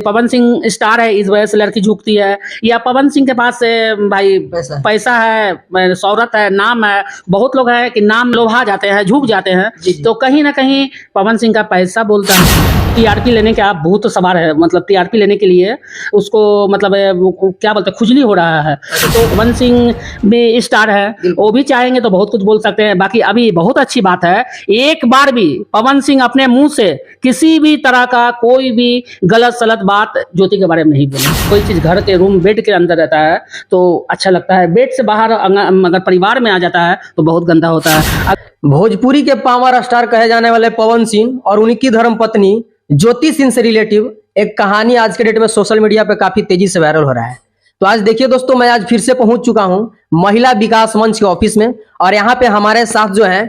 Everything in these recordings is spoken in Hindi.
पवन सिंह स्टार है इस वजह से लड़की झुकती है, या पवन सिंह के पास भाई पैसा है, शोहरत है, नाम है। बहुत लोग हैं कि नाम लोभा जाते हैं, झुक जाते हैं। तो कहीं ना कहीं पवन सिंह का पैसा बोलता है। टीआरपी लेने का भूत सवार है, मतलब टीआरपी लेने के लिए उसको मतलब क्या बोलते हैं, खुजली हो रहा है। तो पवन सिंह भी स्टार है, वो भी चाहेंगे तो बहुत कुछ बोल सकते हैं। बाकी अभी बहुत अच्छी बात है, एक बार भी पवन सिंह अपने मुंह से किसी भी तरह का कोई भी गलत सलत बात ज्योति के बारे में नहीं बोले। कोई चीज घर के रूम बेड के अंदर रहता है तो अच्छा लगता है, बेड से बाहर अगर परिवार में आ जाता है तो बहुत गंदा होता है। भोजपुरी के पावर स्टार कहे जाने वाले पवन सिंह और उनकी धर्म पत्नी ज्योति सिंह से रिलेटिव एक कहानी आज के डेट में सोशल मीडिया पे काफी तेजी से वायरल हो रहा है। तो आज देखिए दोस्तों, मैं आज फिर से पहुंच चुका हूं महिला विकास मंच के ऑफिस में, और यहाँ पे हमारे साथ जो है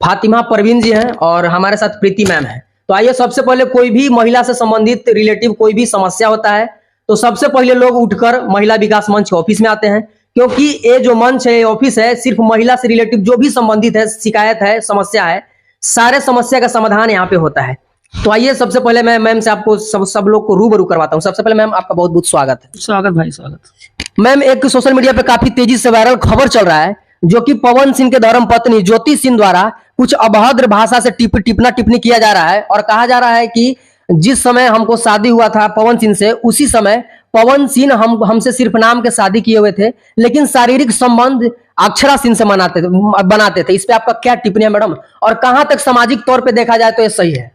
फातिमा परवीन जी हैं और हमारे साथ प्रीति मैम है। तो आइए, सबसे पहले कोई भी महिला से संबंधित रिलेटिव कोई भी समस्या होता है तो सबसे पहले लोग उठकर महिला विकास मंच के ऑफिस में आते हैं, क्योंकि ये जो मंच है, ऑफिस है, सिर्फ महिला से रिलेटिव जो भी संबंधित है, शिकायत है, समस्या है, सारे समस्या का समाधान यहाँ पे होता है। तो आइए, सबसे पहले मैं मैम से आपको सब लोग को रूबरू करवाता हूँ। सबसे पहले मैम, आपका बहुत बहुत स्वागत है। स्वागत भाई, स्वागत। मैम, एक सोशल मीडिया पे काफी तेजी से वायरल खबर चल रहा है, जो कि पवन सिंह के धर्म पत्नी ज्योति सिंह द्वारा कुछ अभद्र भाषा से टिप्पणी किया जा रहा है, और कहा जा रहा है कि जिस समय हमको शादी हुआ था पवन सिंह से, उसी समय पवन सिंह हमसे सिर्फ नाम के शादी किए हुए थे, लेकिन शारीरिक संबंध अक्षरा सिंह से बनाते थे। इस पे आपका क्या टिप्पणी है मैडम, और कहां तक सामाजिक तौर पे देखा जाए तो ये सही है?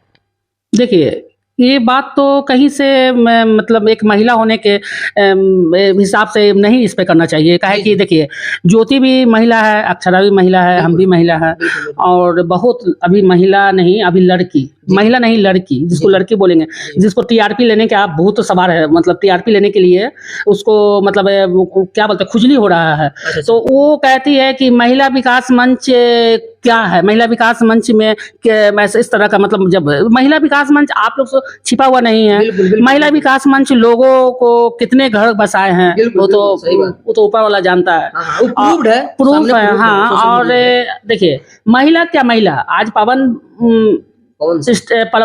देखिए, ये बात तो कहीं से मतलब एक महिला होने के हिसाब से नहीं इस पे करना चाहिए। काहे कि देखिए, ज्योति भी महिला है, अक्षरा भी महिला है, हम भी महिला है, और बहुत अभी महिला नहीं, अभी लड़की, महिला नहीं लड़की, जिसको लड़की बोलेंगे, जिसको टीआरपी लेने का भूत सवार है, मतलब टीआरपी लेने के लिए उसको मतलब क्या बोलते हैं, खुजली हो रहा है। तो वो कहती है कि महिला विकास मंच क्या है, महिला विकास मंच में इस तरह का मतलब, जब महिला विकास मंच आप लोग से छिपा हुआ नहीं है। महिला विकास मंच लोगों को कितने घर बसाए हैं वो तो ऊपर वाला जानता है, प्रूफ है। हाँ, और देखिए, महिला क्या महिला, आज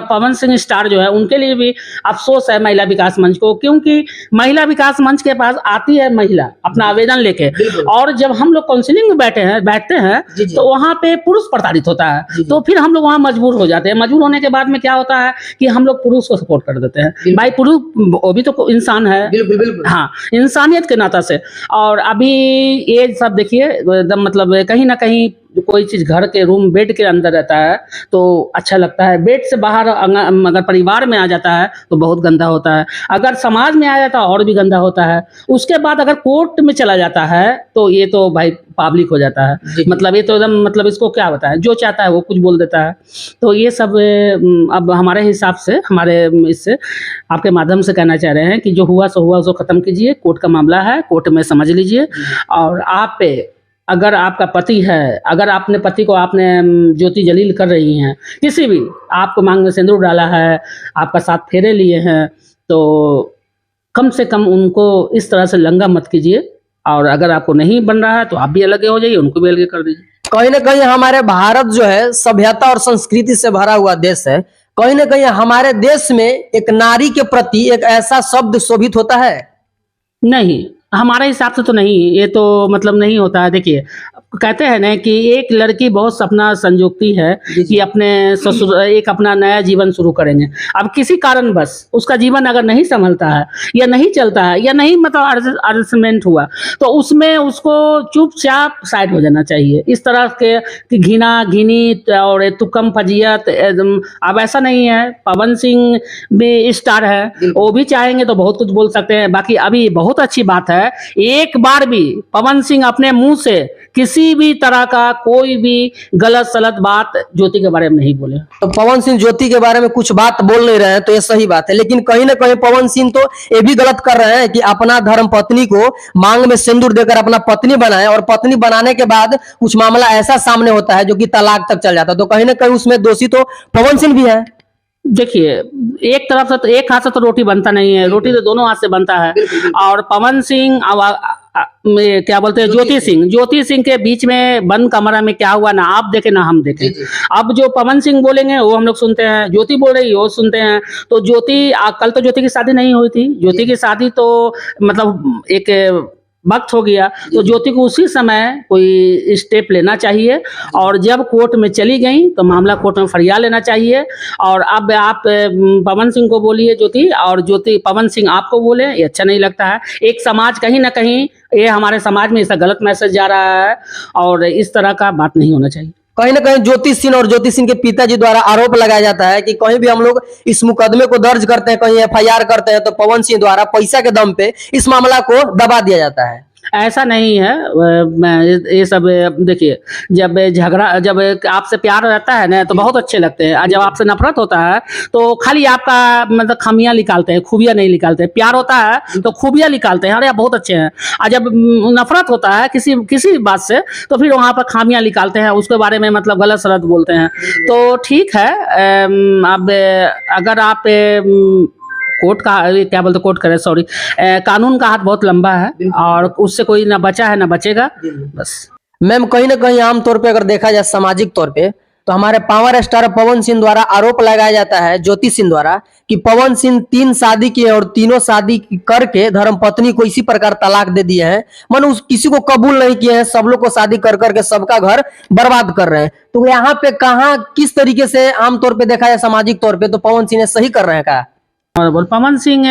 पवन सिंह स्टार जो है, उनके लिए भी अफसोस है महिला विकास मंच को, क्योंकि महिला विकास मंच के पास आती है महिला अपना आवेदन लेके, और जब हम लोग काउंसलिंग में बैठते हैं तो वहाँ पे पुरुष प्रताड़ित होता है। तो फिर हम लोग वहाँ मजबूर हो जाते हैं। मजबूर होने के बाद में क्या होता है कि हम लोग पुरुष को सपोर्ट कर देते हैं। भाई, पुरुष वो भी तो इंसान है, हाँ, इंसानियत के नाता से। और अभी ये सब देखिए, एकदम मतलब कहीं ना कहीं कोई चीज घर के रूम बेड के अंदर रहता है तो अच्छा लगता है, बेड से बाहर अगर परिवार में आ जाता है तो बहुत गंदा होता है, अगर समाज में आ जाता है और भी गंदा होता है। उसके बाद अगर कोर्ट में चला जाता है तो ये तो भाई पब्लिक हो जाता है। मतलब ये तो एकदम मतलब इसको क्या बताएं, जो चाहता है वो कुछ बोल देता है। तो ये सब अब हमारे हिसाब से, हमारे इससे आपके माध्यम से कहना चाह रहे हैं कि जो हुआ सो हुआ, उसको खत्म कीजिए। कोर्ट का मामला है, कोर्ट में समझ लीजिए। और आप पे अगर आपका पति है, अगर आपने पति को आपने ज्योति जलील कर रही हैं, किसी भी आपको मांग में सिंदूर डाला है, आपका साथ फेरे लिए हैं, तो कम से कम उनको इस तरह से लंगा मत कीजिए। और अगर आपको नहीं बन रहा है तो आप भी अलग हो जाइए, उनको भी अलग कर दीजिए। कहीं ना कहीं हमारे भारत जो है सभ्यता और संस्कृति से भरा हुआ देश है। कहीं ना कहीं हमारे देश में एक नारी के प्रति एक ऐसा शब्द शोभित होता है? नहीं, हमारे हिसाब से तो नहीं, ये तो मतलब नहीं होता है। देखिए, कहते हैं ना कि एक लड़की बहुत सपना संजोती है कि अपने ससुर एक अपना नया जीवन शुरू करेंगे। अब किसी कारणवश उसका जीवन अगर नहीं संभलता है या नहीं चलता है या नहीं मतलब एडजस्टमेंट हुआ, तो उसमें उसको चुपचाप साइड हो जाना चाहिए। इस तरह के कि घिना घिनी और तुकम फजियत, अब ऐसा नहीं है। पवन सिंह भी स्टार है, वो भी चाहेंगे तो बहुत कुछ बोल सकते हैं। बाकी अभी बहुत अच्छी बात है, एक बार भी पवन सिंह अपने मुंह से किसी भी तरह का कोई भी गलत सलत बात ज्योति के बारे में नहीं बोले। तो पवन सिंह ज्योति के बारे में कुछ बात बोल नहीं रहे हैं तो ये सही बात है, लेकिन कहीं ना कहीं पवन सिंह तो ये भी गलत कर रहे हैं कि अपना धर्म पत्नी को मांग में सिंदूर देकर अपना पत्नी बनाए, और पत्नी बनाने के बाद कुछ मामला ऐसा सामने होता है जो कि तलाक तक चल जाता है। तो कहीं ना कहीं उसमें दोषी तो पवन सिंह भी है। देखिए, एक तरफ से तो एक हाथ से तो रोटी बनता नहीं है, रोटी तो दोनों हाथ से बनता है। और पवन सिंह क्या बोलते हैं, ज्योति सिंह के बीच में बंद कमरा में क्या हुआ ना आप देखे ना हम देखे। अब जो पवन सिंह बोलेंगे वो हम लोग सुनते हैं, ज्योति बोल रही है वो सुनते हैं। तो कल तो ज्योति की शादी नहीं हुई थी, ज्योति की शादी तो मतलब एक वक्त हो गया, तो ज्योति को उसी समय कोई स्टेप लेना चाहिए, और जब कोर्ट में चली गई तो मामला कोर्ट में फरिया लेना चाहिए। और अब आप पवन सिंह को बोलिए ज्योति, और ज्योति पवन सिंह आपको बोले, ये अच्छा नहीं लगता है। एक समाज कहीं ना कहीं, ये हमारे समाज में इसका गलत मैसेज जा रहा है, और इस तरह का बात नहीं होना चाहिए। कहीं ना कहीं ज्योति सिंह और ज्योति सिंह के पिताजी द्वारा आरोप लगाया जाता है कि कहीं भी हम लोग इस मुकदमे को दर्ज करते हैं, कहीं एफआईआर करते हैं, तो पवन सिंह द्वारा पैसा के दम पे इस मामला को दबा दिया जाता है। ऐसा नहीं है। ये सब देखिए, जब आपसे प्यार रहता है ना तो बहुत अच्छे लगते हैं, और जब आपसे नफरत होता है तो खाली आपका मतलब खामियां निकालते हैं, खूबियां नहीं निकालते। प्यार होता है तो खूबियां निकालते हैं, अरे आप बहुत अच्छे हैं। और जब नफरत होता है किसी बात से, तो फिर वहां पर खामियां निकालते हैं, उसके बारे में मतलब गलत सलत बोलते हैं। तो ठीक है, अब अगर आप कोर्ट का क्या बोलते, कोर्ट करे, सॉरी, कानून का हाथ बहुत लंबा है, और उससे कोई ना बचा है ना बचेगा, बस। मैम, कहीं ना कहीं आमतौर पे अगर देखा जाए सामाजिक तौर पे, तो हमारे पावर स्टार पवन सिंह द्वारा आरोप लगाया जाता है ज्योति सिंह द्वारा कि पवन सिंह 3 शादी किए और तीनों शादी करके धर्म पत्नी को इसी प्रकार तलाक दे दिए हैं, मानो किसी को कबूल नहीं किए हैं, सब लोग को शादी कर करके सबका घर बर्बाद कर रहे हैं। तो यहाँ पे कहाँ किस तरीके से आमतौर पे देखा जाए सामाजिक तौर पे, तो पवन सिंह ने सही कर रहे हैं का? पवन सिंह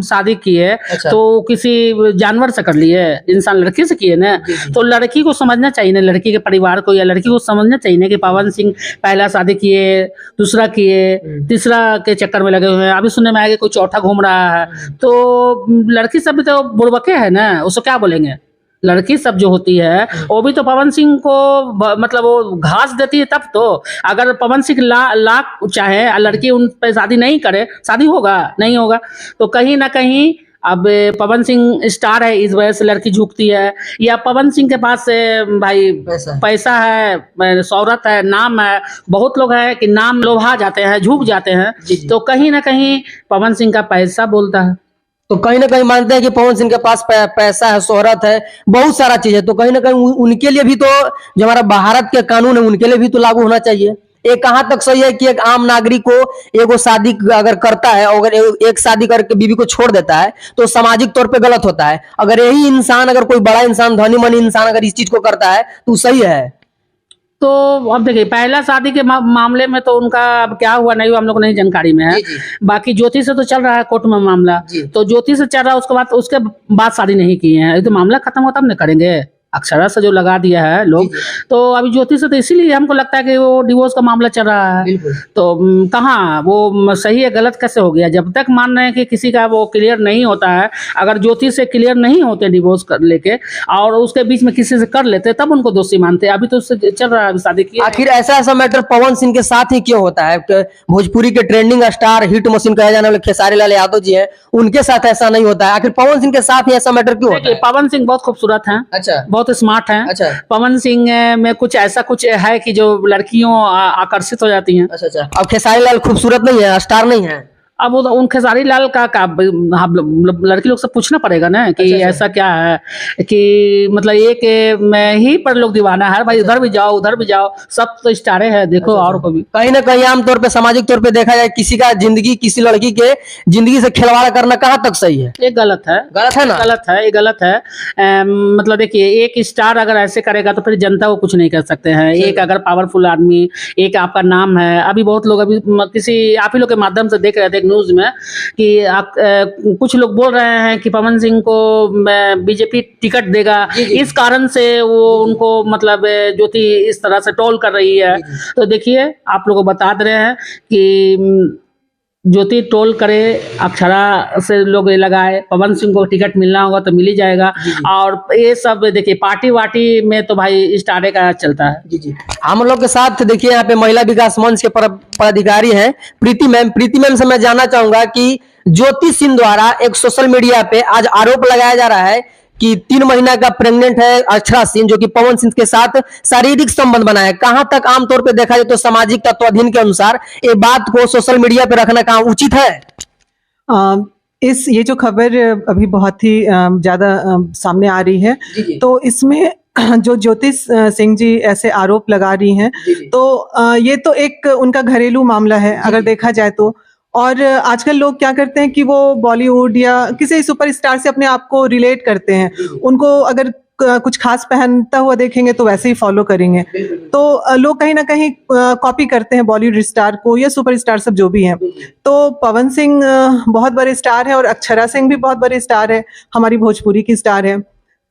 शादी किए तो किसी जानवर से कर लिए, इंसान लड़की से किए ना, तो लड़की को समझना चाहिए ना, लड़की के परिवार को या लड़की को समझना चाहिए ना कि पवन सिंह पहला शादी किए, दूसरा किए, तीसरा के चक्कर में लगे हुए हैं, अभी सुनने में आया कि कोई चौथा घूम रहा है। तो लड़की सब भी तो बुड़बके है ना, उसको क्या बोलेंगे। लड़की सब जो होती है वो भी तो पवन सिंह को मतलब वो घास देती है तब तो। अगर पवन सिंह लाख चाहे लड़की उन पे शादी नहीं करे, शादी होगा नहीं होगा। तो कहीं ना कहीं अब पवन सिंह स्टार है, इस वजह से लड़की झुकती है, या पवन सिंह के पास भाई पैसा है, शौहरत है, नाम है, बहुत लोग हैं कि नाम लोभा जाते हैं, झुक जाते हैं। तो कहीं ना कहीं पवन सिंह का पैसा बोलता है। तो कहीं ना कहीं मानते हैं कि पवन सिंह के पास पैसा है, शोहरत है, बहुत सारा चीज है, तो कहीं ना कहीं उनके लिए भी तो जो हमारा भारत के कानून है उनके लिए भी तो लागू होना चाहिए। एक कहाँ तक सही है कि एक आम नागरिक को एगो शादी अगर करता है, अगर एक शादी करके बीवी को छोड़ देता है तो सामाजिक तौर पे गलत होता है। अगर यही इंसान, अगर कोई बड़ा इंसान, धनी मनी इंसान अगर इस चीज को करता है तो सही है। तो अब देखिए, पहला शादी के मामले में तो उनका अब क्या हुआ नहीं हुआ हम लोग नहीं जानकारी में है। बाकी ज्योति से तो चल रहा है कोर्ट में मामला, तो ज्योति से चल रहा है, उसके बाद शादी नहीं किए हैं, तो मामला खत्म होता हम नहीं करेंगे। अक्षरा से जो लगा दिया है लोग, तो अभी ज्योति से तो इसीलिए हमको लगता है कि वो डिवोर्स का मामला चल रहा है। तो कहाँ वो सही है गलत कैसे हो गया, जब तक मान रहे हैं कि किसी का वो क्लियर नहीं होता है। अगर ज्योति से क्लियर नहीं होते डिवोर्स कर लेके और उसके बीच में किसी से कर लेते तब उनको दोषी मानते। अभी तो उससे चल रहा है शादी की। आखिर ऐसा मैटर पवन सिंह के साथ ही क्यों होता है? भोजपुरी के ट्रेंडिंग स्टार, हिट मशीन कहे जाने वाले खेसारी लाल यादव जी है, उनके साथ ऐसा नहीं होता है, आखिर पवन सिंह के साथ ही ऐसा मैटर क्यों होता है? पवन सिंह बहुत खूबसूरत है, अच्छा, बहुत स्मार्ट है। अच्छा। पवन सिंह में कुछ ऐसा कुछ है कि जो लड़कियों आकर्षित हो जाती हैं। अच्छा। अब खेसारी लाल खूबसूरत नहीं है, स्टार नहीं है। अब वो उन खेसारी लाल का लड़की लोग से पूछना पड़ेगा ना कि अच्छा। ऐसा क्या है कि मतलब एक में ही पर लोग दीवाना है भाई, इधर भी जाओ उधर भी जाओ, सब तो स्टारे हैं देखो। अच्छा। और को भी कहीं ना कहीं आमतौर पे सामाजिक तौर पे देखा जाए किसी का जिंदगी, किसी लड़की के जिंदगी से खिलवाड़ करना कहाँ तक सही है? ये गलत है, गलत है ना, गलत है, ये गलत है। मतलब देखिए, एक स्टार अगर ऐसे करेगा तो फिर जनता को कुछ नहीं कर सकते हैं। एक अगर पावरफुल आदमी, एक आपका नाम है, अभी बहुत लोग अभी किसी आप ही लोग के माध्यम से देख रहे थे न्यूज में कि आप कुछ लोग बोल रहे हैं कि पवन सिंह को बीजेपी टिकट देगा, इस कारण से वो उनको मतलब ज्योति इस तरह से ट्रोल कर रही है। तो देखिए, आप लोगों को बता रहे हैं कि ज्योति ट्रोल करे, अक्षरा से लोग लगाए, पवन सिंह को टिकट मिलना होगा तो मिल ही जाएगा। और ये सब देखिए, पार्टी वार्टी में तो भाई स्टारे का चलता है। जी। हम लोग के साथ देखिए यहाँ पे महिला विकास मंच के पदाधिकारी हैं प्रीति मैम। प्रीति मैम से मैं जानना चाहूंगा कि ज्योति सिंह द्वारा एक सोशल मीडिया पे आज आरोप लगाया जा रहा है कि 3 महीना का प्रेग्नेंट है अक्षरा सिंह, जो कि पवन सिंह के साथ शारीरिक संबंध बनाए। कहां तक आमतौर पे देखा जाए तो सामाजिक तत्वाधीन के अनुसार ये बात को सोशल मीडिया पे रखना कहां उचित है? ये जो खबर अभी बहुत ही ज़्यादा सामने आ रही है, तो इसमें जो ज्योति सिंह जी ऐसे आरोप लगा रही हैं, तो ये तो एक उनका घरेलू मामला है अगर देखा जाए तो। और आजकल लोग क्या करते हैं कि वो बॉलीवुड या किसी सुपरस्टार से अपने आप को रिलेट करते हैं। उनको अगर कुछ खास पहनता हुआ देखेंगे तो वैसे ही फॉलो करेंगे। तो लोग कहीं ना कहीं कॉपी करते हैं बॉलीवुड स्टार को या सुपरस्टार सब जो भी हैं। तो पवन सिंह बहुत बड़े स्टार हैं और अक्षरा सिंह भी बहुत बड़े स्टार है, हमारी भोजपुरी की स्टार है।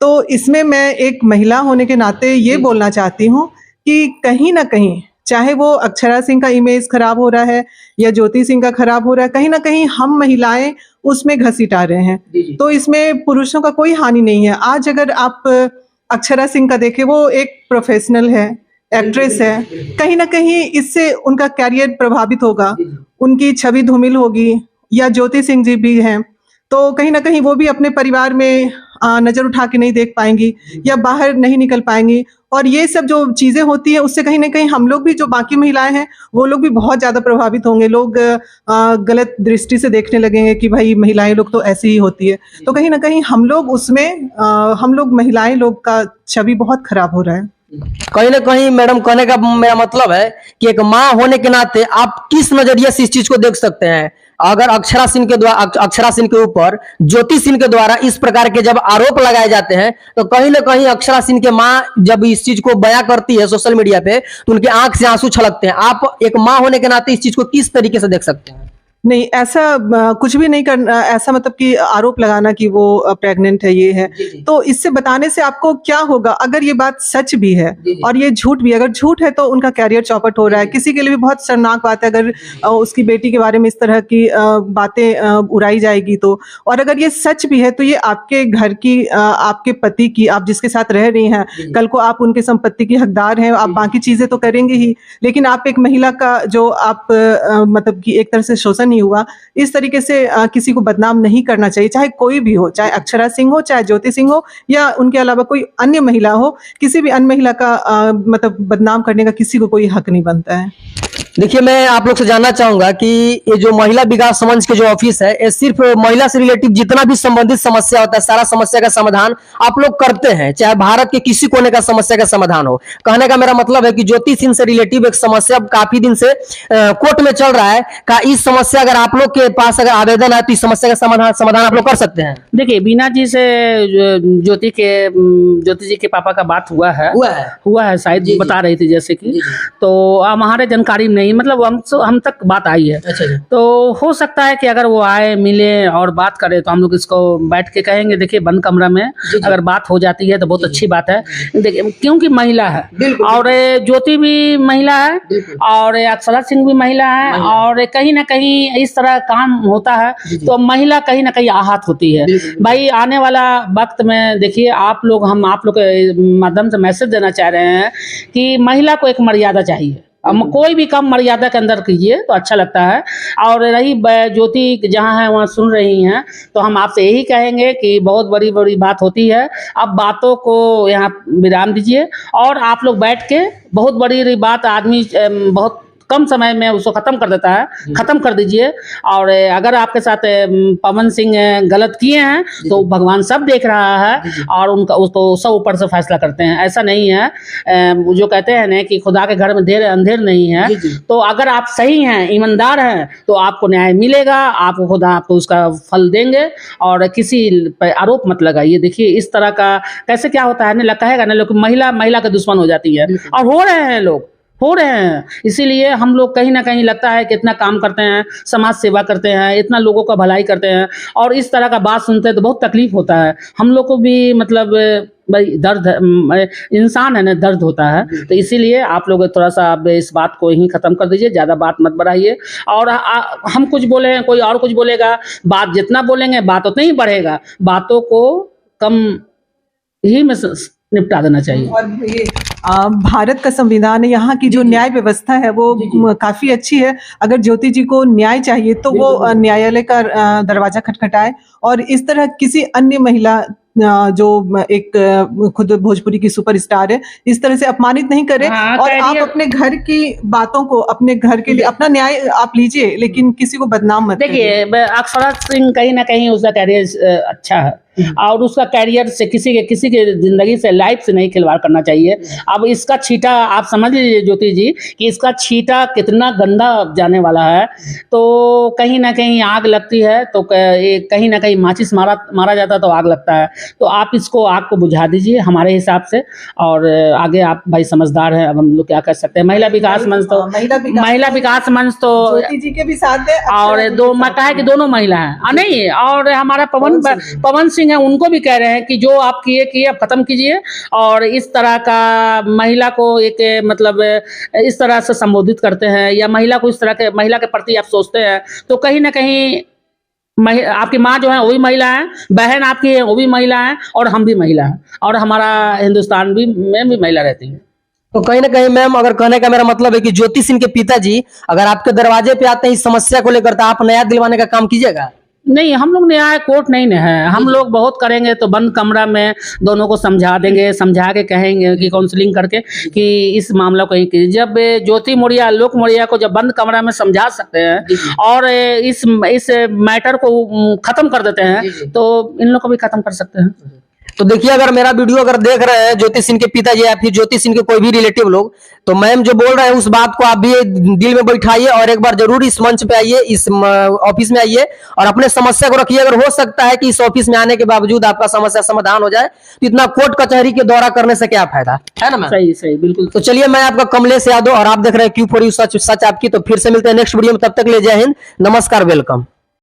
तो इसमें मैं एक महिला होने के नाते ये बोलना चाहती हूँ कि कहीं ना कहीं, चाहे वो अक्षरा सिंह का इमेज खराब हो रहा है या ज्योति सिंह का खराब हो रहा है, कहीं ना कहीं हम महिलाएं उसमें घसीटा रहे हैं। तो इसमें पुरुषों का कोई हानि नहीं है। आज अगर आप अक्षरा सिंह का देखें, वो एक प्रोफेशनल है, एक्ट्रेस है, कहीं ना कहीं इससे उनका कैरियर प्रभावित होगा, उनकी छवि धूमिल होगी। या ज्योति सिंह जी भी हैं, तो कहीं ना कहीं वो भी अपने परिवार में नजर उठा के नहीं देख पाएंगी या बाहर नहीं निकल पाएंगी। और ये सब जो चीजें होती है उससे कहीं ना कहीं हम लोग भी, जो बाकी महिलाएं हैं, वो लोग भी बहुत ज्यादा प्रभावित होंगे। लोग गलत दृष्टि से देखने लगेंगे कि भाई महिलाएं लोग तो ऐसी ही होती है। तो कहीं ना कहीं हम लोग उसमें हम लोग महिलाएं लोग का छवि बहुत खराब हो रहा है। कहीं ना कहीं मैडम, कहने का मेरा मतलब है कि एक माँ होने के नाते आप किस नजरिए से इस चीज को देख सकते हैं? अगर अक्षरा सिंह के ऊपर ज्योति सिंह के द्वारा इस प्रकार के जब आरोप लगाए जाते हैं, तो कहीं ना कहीं अक्षरा सिंह के माँ जब इस चीज को बयां करती है सोशल मीडिया पे, तो उनके आंख से आंसू छलकते हैं। आप एक माँ होने के नाते इस चीज को किस तरीके से देख सकते हैं? नहीं, ऐसा कुछ भी नहीं करना, ऐसा मतलब कि आरोप लगाना कि वो प्रेग्नेंट है, ये है। तो इससे बताने से आपको क्या होगा? अगर ये बात सच भी है और ये झूठ भी, अगर झूठ है तो उनका कैरियर चौपट हो रहा है। किसी के लिए भी बहुत शर्मनाक बात है अगर उसकी बेटी के बारे में इस तरह की बातें उड़ाई जाएगी तो। और अगर ये सच भी है तो ये आपके घर की, आपके पति की, आप जिसके साथ रह रही हैं, कल को आप उनके संपत्ति की हकदार हैं, आप बाकी चीजें तो करेंगे ही, लेकिन आप एक महिला का जो आप मतलब कि एक तरह से शोषण नहीं हुआ, इस तरीके से किसी को बदनाम नहीं करना चाहिए, चाहे कोई भी हो, चाहे अक्षरा सिंह हो, चाहे ज्योति सिंह हो, या उनके अलावा कोई अन्य महिला हो। किसी भी अन्य महिला का मतलब बदनाम करने का किसी को कोई हक नहीं बनता है। देखिए, मैं आप लोग से जानना चाहूंगा कि ये जो महिला विकास मंच के जो ऑफिस है, ये सिर्फ महिला से रिलेटिव जितना भी संबंधित समस्या होता है, सारा समस्या का समाधान आप लोग करते हैं, चाहे भारत के किसी कोने का समस्या का समाधान हो। कहने का मेरा मतलब है कि ज्योति सिंह से रिलेटिव एक समस्या काफी दिन से कोर्ट में चल रहा है, का इस समस्या अगर आप लोग के पास अगर आवेदन है तो इस समस्या का समाधान आप लोग कर सकते हैं? देखिए, बीना जी से ज्योति जी के पापा का बात हुआ है शायद, बता रही थी जैसे कि, तो हमारे जानकारी नहीं, मतलब हम तक बात आई है। तो हो सकता है कि अगर वो आए, मिले और बात करे तो हम लोग इसको बैठ के कहेंगे। देखिए, बंद कमरा में अगर बात हो जाती है तो बहुत अच्छी बात है। देखिए, क्योंकि महिला है और ज्योति भी महिला है और अक्षरा सिंह भी महिला है, और कहीं ना कहीं इस तरह काम होता है तो महिला कहीं ना कहीं आहत होती है। भाई, आने वाला वक्त में देखिए, आप लोग के माध्यम से मैसेज देना चाह रहे हैं कि महिला को एक मर्यादा चाहिए। हम कोई भी काम मर्यादा के अंदर कीजिए तो अच्छा लगता है। और रही ज्योति जहाँ है वहाँ सुन रही हैं, तो हम आपसे यही कहेंगे कि बहुत बड़ी बड़ी बात होती है, अब बातों को यहाँ विराम दीजिए और आप लोग बैठ के, बहुत बड़ी बात आदमी बहुत कम समय में उसको ख़त्म कर देता है, ख़त्म कर दीजिए। और अगर आपके साथ पवन सिंह गलत किए हैं तो भगवान सब देख रहा है और उनका उसको सब ऊपर से फैसला करते हैं। ऐसा नहीं है, जो कहते हैं ना कि खुदा के घर में देर अंधेर नहीं है। तो अगर आप सही हैं, ईमानदार हैं, तो आपको न्याय मिलेगा, आपको खुदा आपको उसका फल देंगे। और किसी पर आरोप मत लगाइए। देखिए, इस तरह का कैसे क्या होता है ना, कहेगा ना लोग महिला के दुश्मन हो जाती है, और हो रहे हैं लोग, हो रहे हैं। इसीलिए हम लोग कहीं ना कहीं लगता है कि इतना काम करते हैं, समाज सेवा करते हैं, इतना लोगों का भलाई करते हैं, और इस तरह का बात सुनते हैं तो बहुत तकलीफ होता है हम लोग को भी। मतलब भाई, दर्द, इंसान है ना, दर्द होता है। तो इसीलिए आप लोग थोड़ा सा अब इस बात को यहीं ख़त्म कर दीजिए, ज़्यादा बात मत बढ़ाइए। और हम कुछ बोले, कोई और कुछ बोलेगा, बात जितना बोलेंगे बात उतना ही बढ़ेगा। बातों को कम ही में निपटा देना चाहिए। और ये भारत का संविधान है, यहाँ की जो न्याय व्यवस्था है वो काफी अच्छी है। अगर ज्योति जी को न्याय चाहिए तो वो न्यायालय का दरवाजा खटखटाए, और इस तरह किसी अन्य महिला जो एक खुद भोजपुरी की सुपरस्टार है, इस तरह से अपमानित नहीं करें। हाँ, और आप career- अपने घर की बातों को, अपने घर के लिए अपना न्याय आप लीजिए, लेकिन किसी को बदनाम मत करिए। देखिए, अक्षरा सिंह कहीं ना कहीं उसका कैरियर अच्छा है और उसका कैरियर से किसी के जिंदगी से, लाइफ से नहीं खिलवाड़ करना चाहिए। अब इसका छींटा आप समझ लीजिए ज्योति जी कि इसका छींटा कितना गंदा जाने वाला है। तो कहीं ना कहीं आग लगती है तो कहीं ना कहीं माचिस मारा जाता तो आग लगता है। तो आप इसको आग को बुझा दीजिए हमारे हिसाब से। और आगे आप भाई समझदार हैं, अब हम लोग क्या कर सकते हैं। महिला विकास मंच तो ज्योति जी के भी साथ है और दो माता है कि दोनों महिला हैं नहीं, और हमारा पवन सिंह है, उनको भी कह रहे हैं कि जो आप किए अब खत्म कीजिए। और इस तरह का महिला को एक मतलब इस तरह से संबोधित करते हैं या महिला को इस तरह के, महिला के प्रति आप सोचते हैं तो कहीं ना कहीं आपकी माँ जो है वो भी महिला है, बहन आपकी है वो भी महिला है और हम भी महिला हैं और हमारा हिंदुस्तान में भी महिला रहती है। तो कहीं ना कहीं मैम, अगर कहने का मेरा मतलब है कि ज्योति सिंह के पिताजी अगर आपके दरवाजे पे आते हैं इस समस्या को लेकर, तो आप न्याय दिलवाने का काम कीजिएगा? नहीं, हम लोग न्याय कोर्ट नहीं है, हम लोग बहुत करेंगे तो बंद कमरा में दोनों को समझा देंगे, समझा के कहेंगे कि काउंसलिंग करके कि इस मामला को ही, जब ज्योति मौर्य, आलोक मौर्य को जब बंद कमरा में समझा सकते हैं और इस मैटर को खत्म कर देते हैं तो इन लोग को भी खत्म कर सकते हैं। तो देखिए, अगर मेरा वीडियो अगर देख रहे हैं ज्योति सिंह के पिताजी या फिर ज्योति सिंह के कोई भी रिलेटिव लोग, तो मैम जो बोल रहे हैं उस बात को आप भी दिल में बैठाइए और एक बार जरूर इस मंच पे आइए, इस ऑफिस में आइए और अपने समस्या को रखिए। अगर हो सकता है कि इस ऑफिस में आने के बावजूद आपका समस्या समाधान हो जाए तो इतना कोर्ट कचहरी के दौरा करने से क्या फायदा है ना मैम? सही बिल्कुल। तो चलिए, मैं आपका कमलेश यादव और आप देख रहे हैं Q4U सच आपकी। तो फिर से मिलते हैं नेक्स्ट वीडियो में, तब तक ले जय हिंद, नमस्कार, वेलकम।